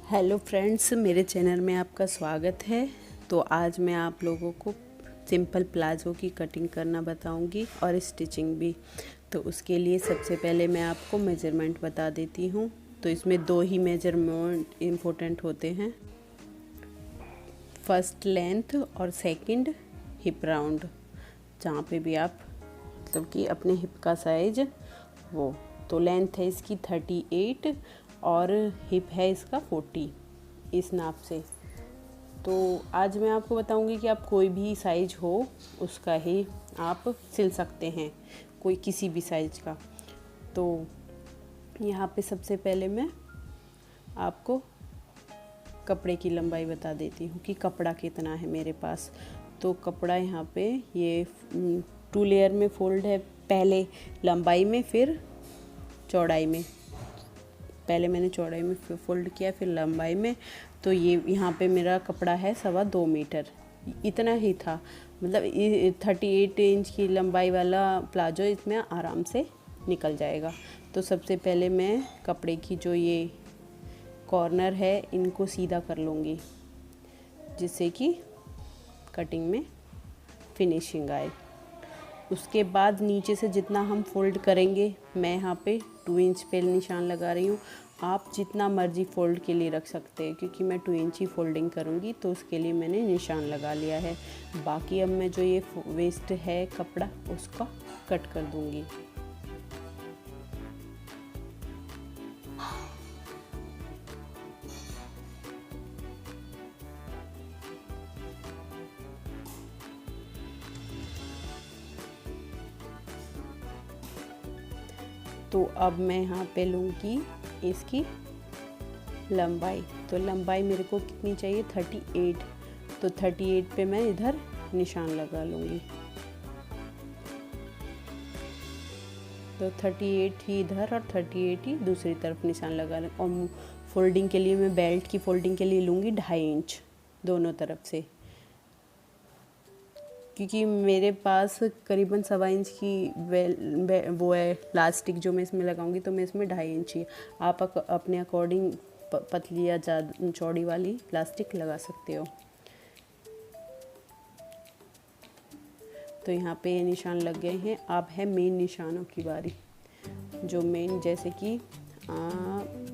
Hello friends, मेरे channel में आपका स्वागत है। तो आज मैं आप लोगों को सिंपल प्लाज़ो की कटिंग करना बताऊंगी और स्टिचिंग भी। तो उसके लिए सबसे पहले मैं आपको मेजरमेंट बता देती हूँ। तो इसमें दो ही मेजरमेंट इम्पोर्टेंट होते हैं, फर्स्ट लेंथ और सेकंड हिप राउंड। जहाँ पे भी आप मतलब कि अपने हिप का साइज वो, तो लेंथ है इसकी 38 और हिप है इसका 40 इस नाप से। तो आज मैं आपको बताऊंगी कि आप कोई भी साइज हो उसका ही आप सिल सकते हैं, कोई किसी भी साइज का। तो यहाँ पे सबसे पहले मैं आपको कपड़े की लंबाई बता देती हूँ कि कपड़ा कितना है मेरे पास। तो कपड़ा यहाँ पे ये 2 लेयर में फोल्ड है, पहले लंबाई में फिर चौड़ाई में। पहले मैंने चौड़ाई में फोल्ड किया फिर लंबाई में। तो ये यहाँ पे मेरा कपड़ा है 2.25 मीटर, इतना ही था। मतलब 38 इंच की लंबाई वाला प्लाजो इसमें आराम से निकल जाएगा। तो सबसे पहले मैं कपड़े की जो ये कॉर्नर है इनको सीधा कर लूँगी, जिससे कि कटिंग में फिनिशिंग आए। उसके बाद नीचे से जितना हम फोल्ड करेंगे, मैं यहाँ पे 2 इंच पे निशान लगा रही हूँ। आप जितना मर्जी फोल्ड के लिए रख सकते हैं, क्योंकि मैं 2 इंच ही फोल्डिंग करूँगी तो उसके लिए मैंने निशान लगा लिया है। बाकी अब मैं जो ये वेस्ट है कपड़ा उसका कट कर दूँगी। तो अब मैं यहाँ पे लूँगी इसकी लंबाई। तो लंबाई मेरे को कितनी चाहिए, 38। तो 38 पे मैं इधर निशान लगा लूँगी। तो 38 ही इधर और 38 ही दूसरी तरफ निशान लगा लूँ। और फोल्डिंग के लिए मैं बेल्ट की फोल्डिंग के लिए लूँगी 2.5 इंच दोनों तरफ से, क्योंकि मेरे पास करीबन 1.25 इंच की वो है प्लास्टिक जो मैं इसमें लगाऊंगी। तो मैं इसमें 2.5 इंच ही, आप अपने अकॉर्डिंग पतली या ज़्यादा चौड़ी वाली प्लास्टिक लगा सकते हो। तो यहाँ पे ये निशान लग गए हैं। अब है मेन निशानों की बारी। जो मेन, जैसे कि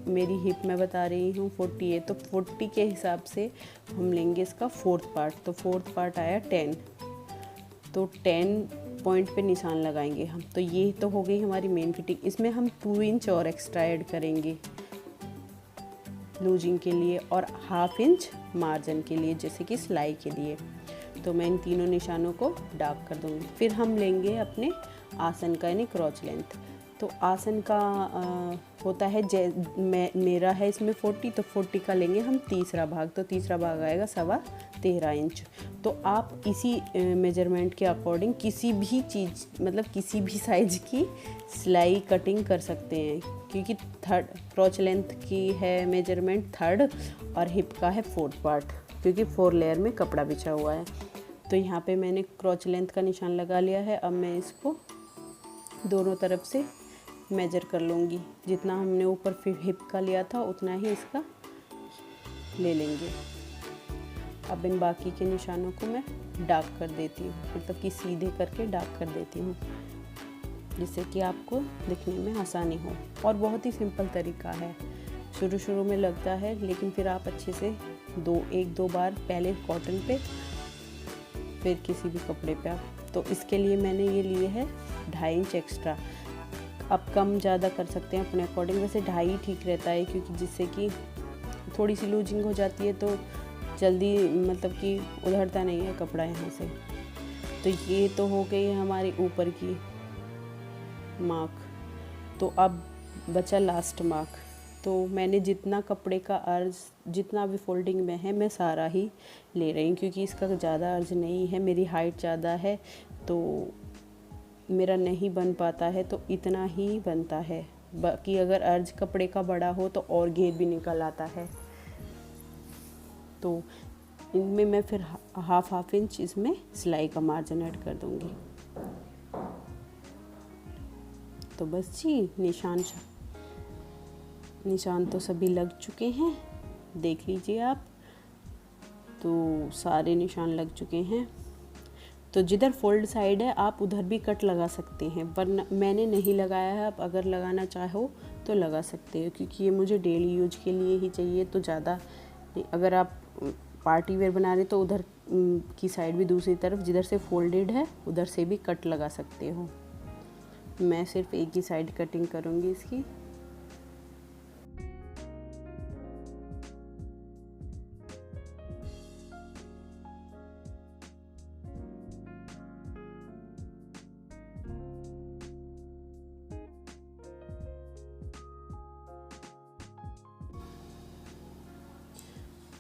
मेरी हिप में बता रही हूँ 40 है, तो 40 के हिसाब से हम लेंगे इसका 4th पार्ट। तो 4th पार्ट आया 10। तो 10 पॉइंट पे निशान लगाएंगे हम। तो ये तो हो गई हमारी मेन फिटिंग। इसमें हम 2 इंच और एक्स्ट्रा ऐड करेंगे लूजिंग के लिए और 1/2 इंच मार्जिन के लिए, जैसे कि सिलाई के लिए। तो मैं इन तीनों निशानों को डार्क कर दूंगी। फिर हम लेंगे अपने आसन का यानी क्रॉच लेंथ। तो आसन का होता है मेरा है इसमें 40, तो 40 का लेंगे हम तीसरा भाग। तो तीसरा भाग आएगा 13.25 इंच। तो आप इसी मेजरमेंट के अकॉर्डिंग किसी भी चीज़, मतलब किसी भी साइज की सिलाई कटिंग कर सकते हैं, क्योंकि थर्ड क्रॉच लेंथ की है मेजरमेंट 3rd और हिप का है 4th पार्ट, क्योंकि 4 लेयर में कपड़ा बिछा हुआ है। तो यहाँ पे मैंने क्रॉच लेंथ का निशान लगा लिया है। अब मैं इसको दोनों तरफ से मेजर कर लूँगी। जितना हमने ऊपर फिर हिप का लिया था उतना ही इसका ले लेंगे। अब इन बाकी के निशानों को मैं डार्क कर देती हूँ, मतलब कि सीधे करके डार्क कर देती हूँ, जिससे कि आपको दिखने में आसानी हो। और बहुत ही सिंपल तरीका है। शुरू में लगता है, लेकिन फिर आप अच्छे से 1-2 बार, पहले कॉटन पे फिर किसी भी कपड़े पे आप। तो इसके लिए मैंने ये लिए है 2.5 इंच एक्स्ट्रा। आप कम ज़्यादा कर सकते हैं अपने अकॉर्डिंग। वैसे 2.5 ठीक रहता है, क्योंकि जिससे कि थोड़ी सी लूजिंग हो जाती है तो जल्दी मतलब कि उधड़ता नहीं है कपड़ा यहाँ से। तो ये तो हो गई हमारी ऊपर की मार्क। तो अब बचा लास्ट मार्क। तो मैंने जितना कपड़े का अर्ज, जितना भी फोल्डिंग में है, मैं सारा ही ले रही हूँ, क्योंकि इसका ज़्यादा अर्ज नहीं है। मेरी हाइट ज़्यादा है तो मेरा नहीं बन पाता है, तो इतना ही बनता है। बाकी अगर अर्ज कपड़े का बड़ा हो तो और घेर भी निकल आता है। तो इनमें मैं फिर 1/2 इंच इसमें सिलाई का मार्जिन ऐड कर दूँगी। तो बस जी, निशान तो सभी लग चुके हैं। देख लीजिए आप। तो सारे निशान लग चुके हैं। तो जिधर फोल्ड साइड है आप उधर भी कट लगा सकते हैं, वरना मैंने नहीं लगाया है। आप अगर लगाना चाहो तो लगा सकते हो, क्योंकि ये मुझे डेली यूज के लिए ही चाहिए, तो ज़्यादा नहीं। अगर आप पार्टी वेयर बना रहे तो उधर की साइड भी, दूसरी तरफ जिधर से फोल्डेड है उधर से भी कट लगा सकते हो। मैं सिर्फ एक ही साइड कटिंग करूँगी इसकी।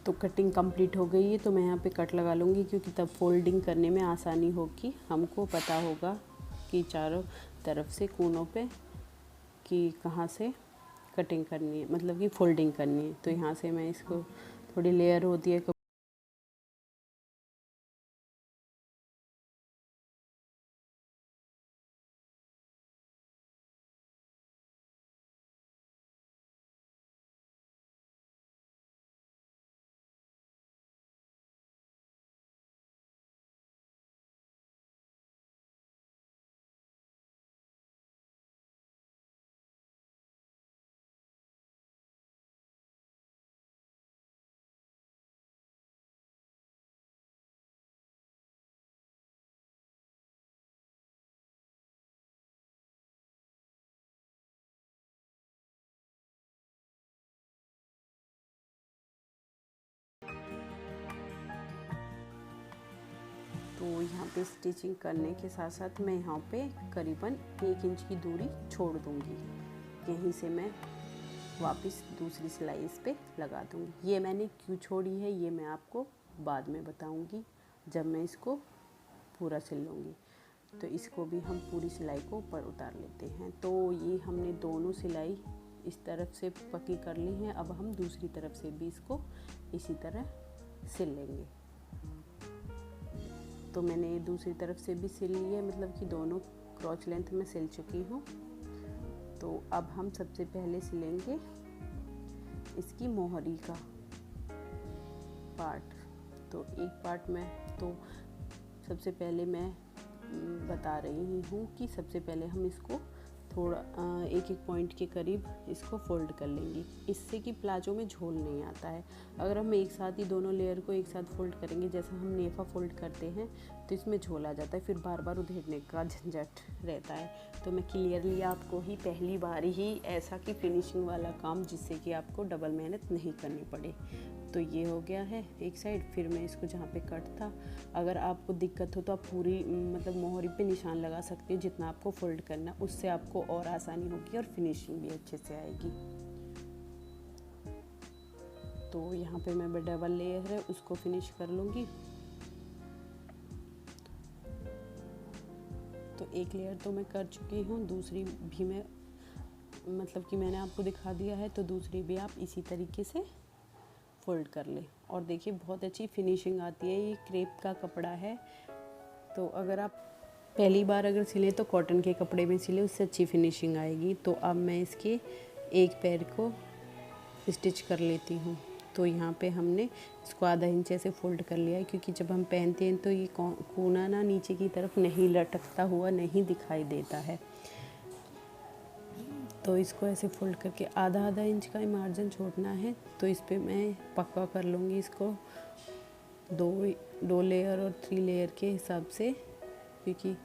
तो कटिंग कंप्लीट हो गई है, तो मैं यहाँ पे कट लगा लूँगी, क्योंकि तब फोल्डिंग करने में आसानी होगी। हमको पता होगा कि चारों तरफ से कोनों पे कि कहाँ से कटिंग करनी है, मतलब कि फोल्डिंग करनी है। तो यहाँ से मैं इसको, थोड़ी लेयर होती है तो यहाँ पे स्टिचिंग करने के साथ साथ मैं यहाँ पे करीबन 1 इंच की दूरी छोड़ दूँगी। यहीं से मैं वापस दूसरी सिलाई इस पे लगा दूँगी। ये मैंने क्यों छोड़ी है ये मैं आपको बाद में बताऊँगी, जब मैं इसको पूरा सिल लूँगी। तो इसको भी हम पूरी सिलाई को ऊपर उतार लेते हैं। तो ये हमने दोनों सिलाई इस तरफ से पक्की कर ली हैं। अब हम दूसरी तरफ से भी इसको इसी तरह सिल लेंगे। तो मैंने ये दूसरी तरफ से भी सिल ली है, मतलब कि दोनों क्रॉच लेंथ में सिल चुकी हूँ। तो अब हम सबसे पहले सिलेंगे इसकी मोहरी का पार्ट। तो एक पार्ट में, तो सबसे पहले मैं बता रही हूँ कि सबसे पहले हम इसको थोड़ा एक पॉइंट के करीब इसको फोल्ड कर लेंगे, इससे कि प्लाजो में झोल नहीं आता है। अगर हम एक साथ ही दोनों लेयर को एक साथ फोल्ड करेंगे, जैसा हम नेफा फोल्ड करते हैं, तो इसमें झोल आ जाता है, फिर बार बार उधेड़ने का झंझट रहता है। तो मैं क्लियरली आपको ही पहली बार ही ऐसा कि फिनिशिंग वाला काम, जिससे कि आपको डबल मेहनत नहीं करनी पड़े। तो ये हो गया है एक साइड। फिर मैं इसको जहाँ पे कट था, अगर आपको दिक्कत हो तो आप पूरी मतलब मोहरी पे निशान लगा सकते हो, जितना आपको फोल्ड करना, उससे आपको और आसानी होगी और फिनिशिंग भी अच्छे से आएगी। तो यहाँ पे मैं डबल लेयर है उसको फिनिश कर लूँगी। तो एक लेयर तो मैं कर चुकी हूँ, दूसरी भी मैं, मतलब कि मैंने आपको दिखा दिया है, तो दूसरी भी आप इसी तरीके से फोल्ड कर ले। और देखिए बहुत अच्छी फिनिशिंग आती है। ये क्रेप का कपड़ा है, तो अगर आप पहली बार अगर सिले तो कॉटन के कपड़े में सिले, उससे अच्छी फिनिशिंग आएगी। तो अब मैं इसके एक पैर को स्टिच कर लेती हूँ। तो यहाँ पे हमने इसको आधा इंच ऐसे फोल्ड कर लिया है, क्योंकि जब हम पहनते हैं तो ये कोना ना नीचे की तरफ नहीं लटकता हुआ नहीं दिखाई देता है। तो इसको ऐसे फोल्ड करके आधा आधा इंच का मार्जिन छोड़ना है। तो इस पे मैं पक्का कर लूँगी इसको दो लेयर और 3 लेयर के हिसाब से, क्योंकि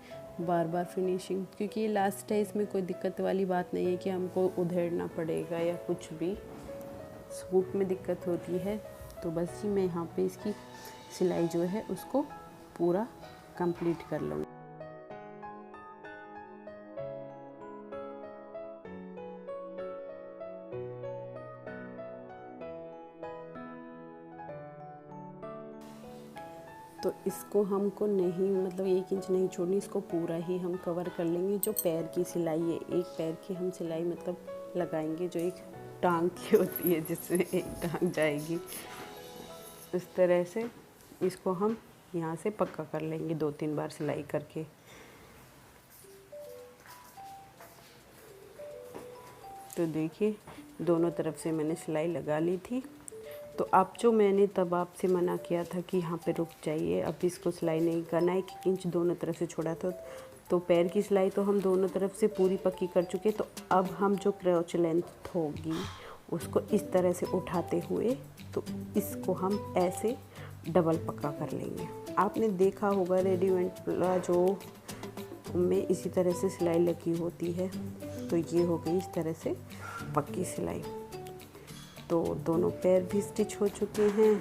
बार बार फिनिशिंग, क्योंकि ये लास्ट है, इसमें कोई दिक्कत वाली बात नहीं है कि हमको उधेड़ना पड़ेगा या कुछ भी सूट में दिक्कत होती है। तो बस ही मैं यहाँ पे इसकी सिलाई जो है उसको पूरा कंप्लीट कर लूँगी। तो इसको हमको नहीं, मतलब 1 इंच नहीं छोड़नी, इसको पूरा ही हम कवर कर लेंगे। जो पैर की सिलाई है, एक पैर की हम सिलाई मतलब लगाएंगे, जो एक टांग की होती है जिसमें एक टांग जाएगी, इस तरह से इसको हम यहाँ से पक्का कर लेंगे 2-3 बार सिलाई करके। तो देखिए दोनों तरफ से मैंने सिलाई लगा ली थी। तो अब जो मैंने तब आपसे मना किया था कि यहाँ पे रुक जाइए, अब इसको सिलाई नहीं करना, 1 इंच दोनों तरफ से छोड़ा था। तो पैर की सिलाई तो हम दोनों तरफ से पूरी पक्की कर चुके। तो अब हम जो क्रोच लेंथ होगी उसको इस तरह से उठाते हुए, तो इसको हम ऐसे डबल पक्का कर लेंगे। आपने देखा होगा रेडीमेड प्लाजो में इसी तरह से सिलाई लगी होती है। तो ये हो गई इस तरह से पक्की सिलाई। तो दोनों पैर भी स्टिच हो चुके हैं,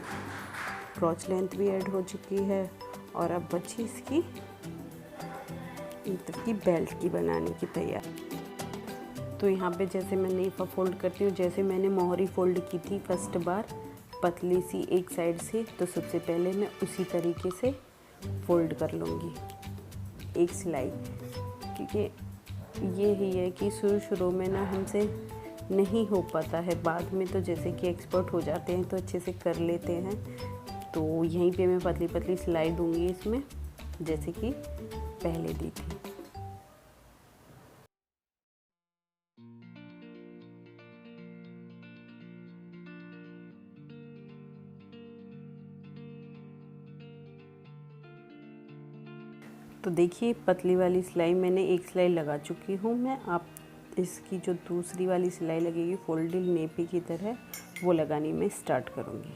क्रॉच लेंथ भी ऐड हो चुकी है, और अब बची इसकी इधर की बेल्ट की बनाने की तैयारी। तो यहाँ पे जैसे मैं नेफा फोल्ड करती हूँ, जैसे मैंने मोहरी फोल्ड की थी फर्स्ट बार पतली सी एक साइड से, तो सबसे पहले मैं उसी तरीके से फोल्ड कर लूँगी एक सिलाई। क्योंकि ये ही है कि शुरू में ना हमसे नहीं हो पाता है, बाद में तो जैसे कि एक्सपर्ट हो जाते हैं तो अच्छे से कर लेते हैं। तो यहीं पे मैं पतली पतली सिलाई दूंगी इसमें, जैसे कि पहले दी थी। तो देखिए पतली वाली सिलाई मैंने एक सिलाई लगा चुकी हूँ मैं। आप इसकी जो दूसरी वाली सिलाई लगेगी फोल्डेड नेपी की तरह, वो लगानी मैं स्टार्ट करूँगी।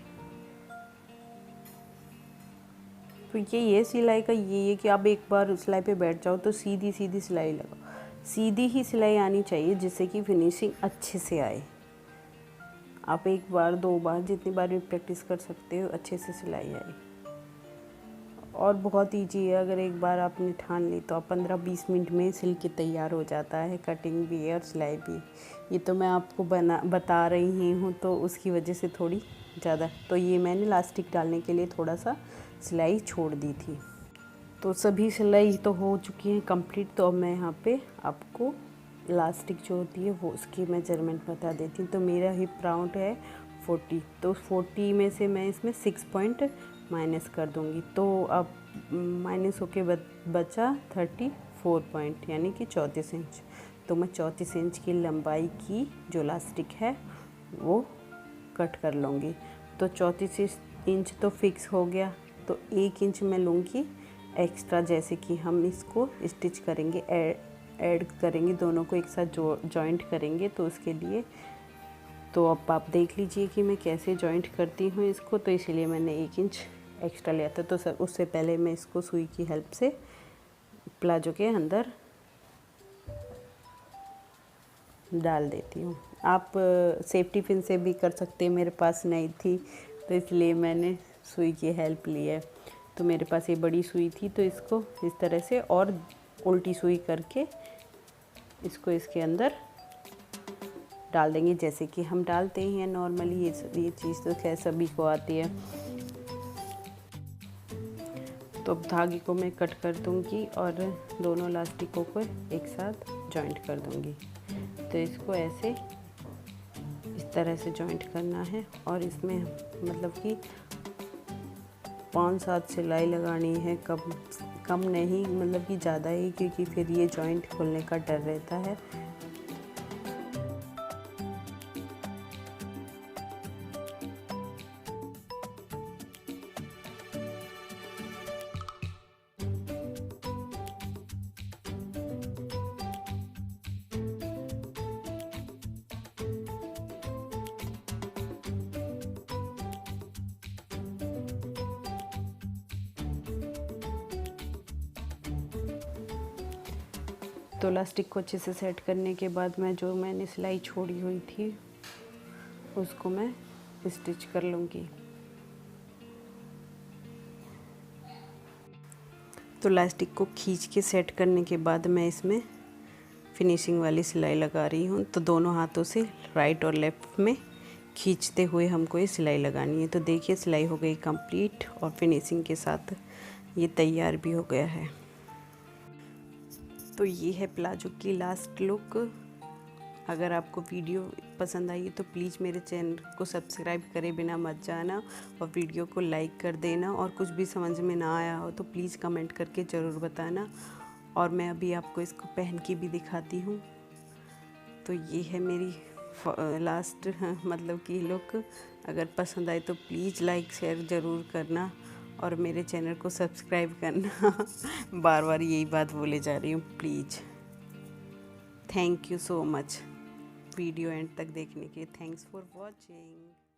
तो ये सिलाई का ये है कि आप एक बार सिलाई पे बैठ जाओ तो सीधी सीधी सिलाई लगाओ, सीधी ही सिलाई आनी चाहिए जिससे कि फिनिशिंग अच्छे से आए। आप एक बार 2 बार जितनी बार भी प्रैक्टिस कर सकते हो, अच्छे से सिलाई आए। और बहुत ईजी है, अगर एक बार आपने ठान ली तो आप 15-20 मिनट में सिल के तैयार हो जाता है, कटिंग भी है और सिलाई भी। ये तो मैं आपको बता रही हूँ तो उसकी वजह से थोड़ी ज़्यादा। तो ये मैंने इलास्टिक डालने के लिए थोड़ा सा सिलाई छोड़ दी थी। तो सभी सिलाई तो हो चुकी हैं कंप्लीट। तो अब मैं यहाँ पे आपको इलास्टिक जो होती है वो उसकी मेजरमेंट बता देती हूँ। तो मेरा हिप राउंड है 40, तो 40 में से मैं इसमें 6 पॉइंट माइनस कर दूँगी। तो अब माइनस होके बचा 34 पॉइंट, यानी कि 34 इंच। तो मैं 34 इंच की लंबाई की जो इलास्टिक है वो कट कर लूँगी। तो 34 इंच तो फिक्स हो गया। तो 1 इंच मैं लूँगी एक्स्ट्रा, जैसे कि हम इसको स्टिच करेंगे, ऐड करेंगे, दोनों को एक साथ जॉइंट करेंगे। तो उसके लिए तो अब आप देख लीजिए कि मैं कैसे जॉइंट करती हूँ इसको। तो इसीलिए मैंने 1 इंच एक्स्ट्रा लिया था। तो उससे पहले मैं इसको सुई की हेल्प से प्लाजो के अंदर डाल देती हूँ। आप सेफ्टी पिन से भी कर सकते हैं, मेरे पास नहीं थी तो इसलिए मैंने सुई की हेल्प ली है। तो मेरे पास ये बड़ी सुई थी, तो इसको इस तरह से और उल्टी सुई करके इसको इसके अंदर डाल देंगे, जैसे कि हम डालते हैं नॉर्मली। ये चीज़ तो खैर सभी को आती है। तो अब धागे को मैं कट कर दूंगी और दोनों इलास्टिकों को एक साथ जॉइंट कर दूंगी। तो इसको ऐसे इस तरह से जॉइंट करना है, और इसमें मतलब कि 5-7 सिलाई लगानी है, कम नहीं, मतलब कि ज़्यादा ही, क्योंकि फिर ये जॉइंट खुलने का डर रहता है। तो इलास्टिक को अच्छे से सेट करने के बाद मैंने सिलाई छोड़ी हुई थी उसको मैं स्टिच कर लूँगी। तो इलास्टिक को खींच के सेट करने के बाद मैं इसमें फिनिशिंग वाली सिलाई लगा रही हूँ। तो दोनों हाथों से राइट और लेफ़्ट में खींचते हुए हमको ये सिलाई लगानी है। तो देखिए सिलाई हो गई कंप्लीट, और फिनिशिंग के साथ ये तैयार भी हो गया है। तो ये है प्लाजो की लास्ट लुक। अगर आपको वीडियो पसंद आई है तो प्लीज़ मेरे चैनल को सब्सक्राइब करे बिना मत जाना, और वीडियो को लाइक कर देना। और कुछ भी समझ में ना आया हो तो प्लीज़ कमेंट करके ज़रूर बताना। और मैं अभी आपको इसको पहन के भी दिखाती हूँ। तो ये है मेरी लास्ट मतलब कि लोग अगर पसंद आए तो प्लीज़ लाइक शेयर ज़रूर करना और मेरे चैनल को सब्सक्राइब करना। बार बार यही बात बोले जा रही हूँ, please. Thank you so much video and तक देखने के लिए। Thanks for watching.